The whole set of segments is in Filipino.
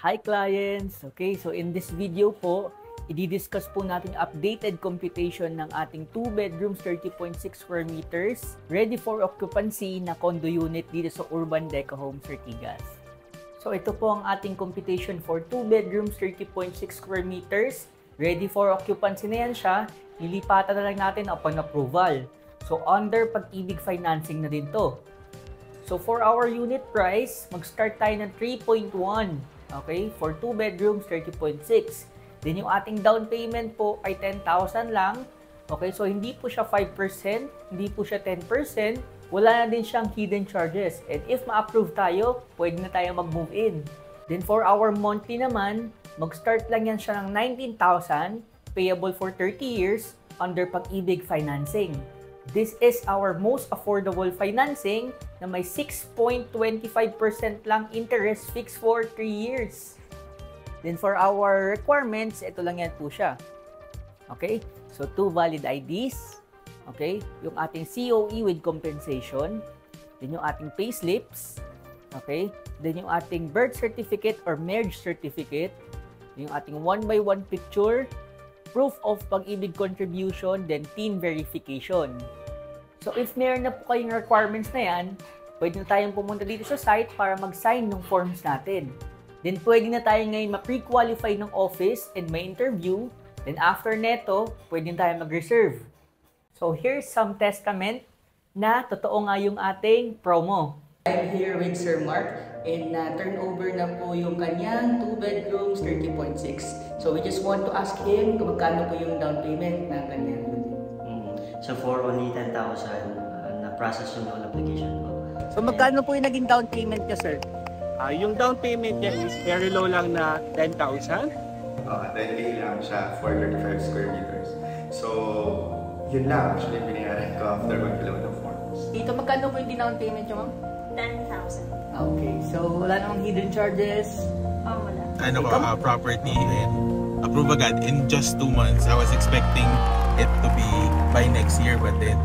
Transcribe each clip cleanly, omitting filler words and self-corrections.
Hi clients! Okay, so in this video po, i-discuss po natin updated computation ng ating 2 bedrooms, 30.6 square meters, ready for occupancy na condo unit dito sa Urban Deca Homes, Ortigas. So ito po ang ating computation for 2 bedrooms, 30.6 square meters, ready for occupancy na yan siya, lilipatan na lang natin upon approval. So under Pag-ibig financing na din to. So for our unit price, mag-start tayo ng 3.1. Okay, for 2 bedrooms, 30.6. Then yung ating down payment po ay 10,000 lang. Okay, so hindi po siya 5%, hindi po siya 10%. Wala na din siyang hidden charges. And if ma-approve tayo, pwede na tayo mag-move in. Then for our monthly naman, mag-start lang yan siya ng 19,000, payable for 30 years under Pag-ibig financing. This is our most affordable financing na may 6.25% lang interest fixed for 3 years. Then for our requirements, ito lang yan po siya. Okay? So 2 valid IDs. Okay? Yung ating COE with compensation. Then yung ating payslips. Okay? Then yung ating birth certificate or marriage certificate. Yung ating 1x1 picture. Proof of Pag-ibig contribution, then TIN verification. So if meron na po kayong requirements na yan, pwede na tayong pumunta dito sa site para mag-sign ng forms natin. Then pwede na tayo ngayon ma-pre-qualify ng office and may interview. Then after neto, pwede na tayo mag-reserve. So here's some testament na totoo nga yung ating promo. I'm here with Sir Mark and turnover na po yung kanyang 2 bedrooms, 30.6. So we just want to ask him kung magkano po yung down payment na kanyang. So for only 10,000, na-process yung loan application po. So magkano po yung naging down payment niya, sir? Yung down payment niya is very low lang na 10,000. 10K lang siya for 35 square meters. So, yun lang actually binayaran ko after mag-fill out ng forms. Dito magkano po yung down payment niyo, ma'am? 10,000. Okay, so wala namang hidden charges? Wala. Ano ko, property and approve agad in just 2 months. I was expecting it to be by next year but then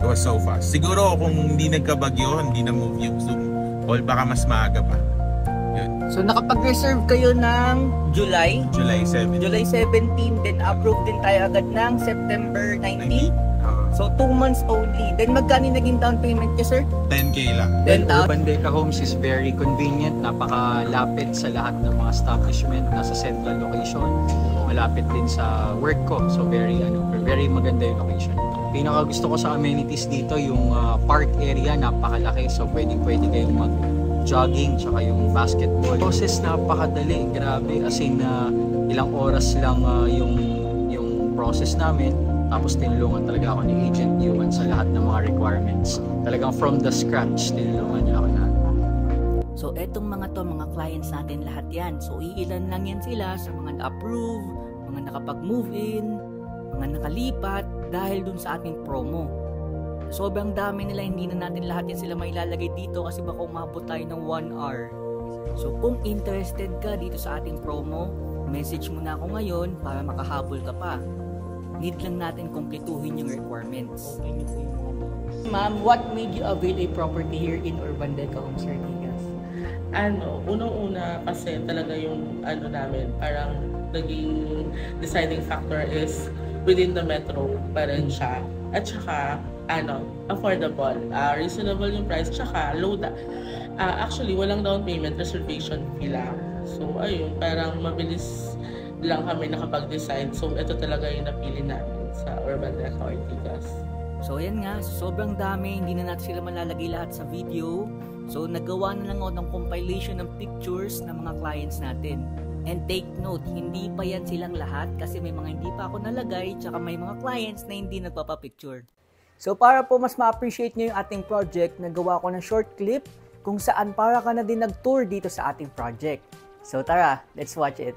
it was so fast. Siguro kung hindi nagkabagyo, hindi na move yung Zoom call, baka mas maaga pa. Yun. So nakapag-reserve kayo ng July 7. July 17, then approve din tayo agad ng September 19. So 2 months only. Then magkano naging down payment niya, sir? 10K lang. Then Urban Deca Homes is very convenient, napakalapit sa lahat ng mga establishment, nasa central location, malapit din sa work ko. So very maganda yung location. Pinaka gusto ko sa amenities dito yung park area, napakalaki. So pwede kayong mag-jogging, tsaka yung basketball. Process napakadali, grabe. As in ilang oras lang yung process namin. Tapos tinulungan talaga ako ni Agent Yuman sa lahat ng mga requirements. Talagang from the scratch, tinulungan niya ako na. So etong mga clients natin lahat yan. So iilan lang yan sila sa mga na-approve, mga nakapag-move in, mga nakalipat dahil dun sa ating promo. Sobrang dami nila, hindi na natin lahat yan sila mailalagay dito kasi baka umabot tayo ng 1 hour. So kung interested ka dito sa ating promo, message mo na ako ngayon para makahabol ka pa. Need lang natin kumpletuhin yung requirements. Ma'am, what made you avail a property here in Urban Deca Homes, Ortigas? Unang-una kasi talaga yung namin, parang naging deciding factor is within the metro pa rin siya. At saka, affordable. Reasonable yung price, tsaka low actually, walang down payment, reservation fee lang. So, ayun, parang mabilis lang kami nakapag-decide. So, ito talaga yung napili namin sa Urban Deca Ortigas. So, yan nga. Sobrang dami. Hindi na natin sila malalagay lahat sa video. So, nagawa na lang ako ng compilation ng pictures ng mga clients natin. And take note, hindi pa yan silang lahat kasi may mga hindi pa ako nalagay tsaka may mga clients na hindi nagpapapicture. So, para po mas ma-appreciate nyo yung ating project, nagawa ko ng short clip kung saan para ka na din nag-tour dito sa ating project. So, tara, let's watch it.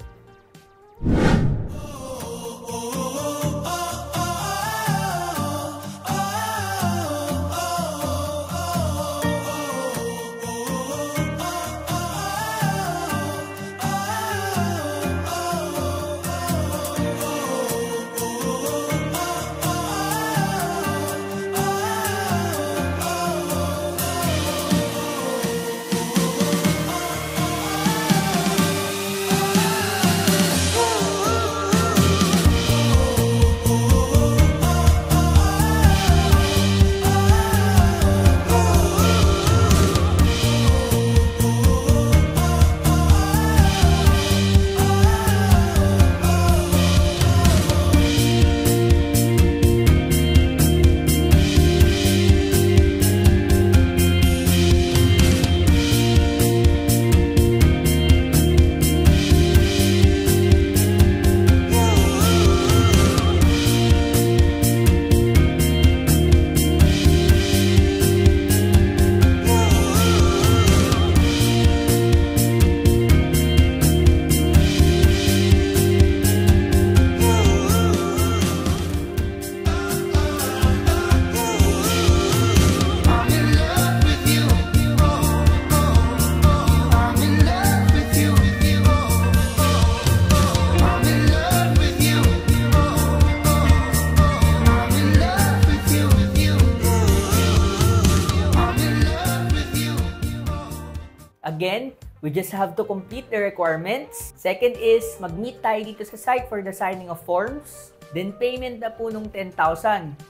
We just have to complete the requirements. Second is, mag-meet tayo dito sa site for the signing of forms. Then payment na po nung 10,000.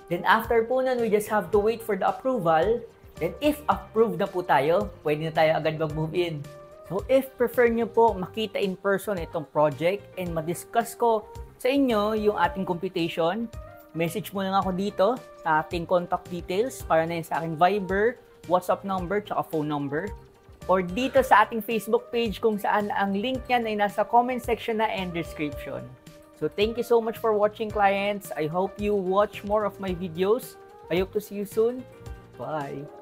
Then after po nun, we just have to wait for the approval. Then if approved na po tayo, pwede na tayo agad mag-move in. So if prefer nyo po makita in person itong project and ma-discuss ko sa inyo yung ating computation, message mo lang ako dito sa ating contact details para na yun sa aking Viber, WhatsApp number, tsaka phone number. Or dito sa ating Facebook page kung saan ang link niyan ay nasa comment section na and description. So thank you so much for watching, clients. I hope you watch more of my videos. I hope to see you soon. Bye!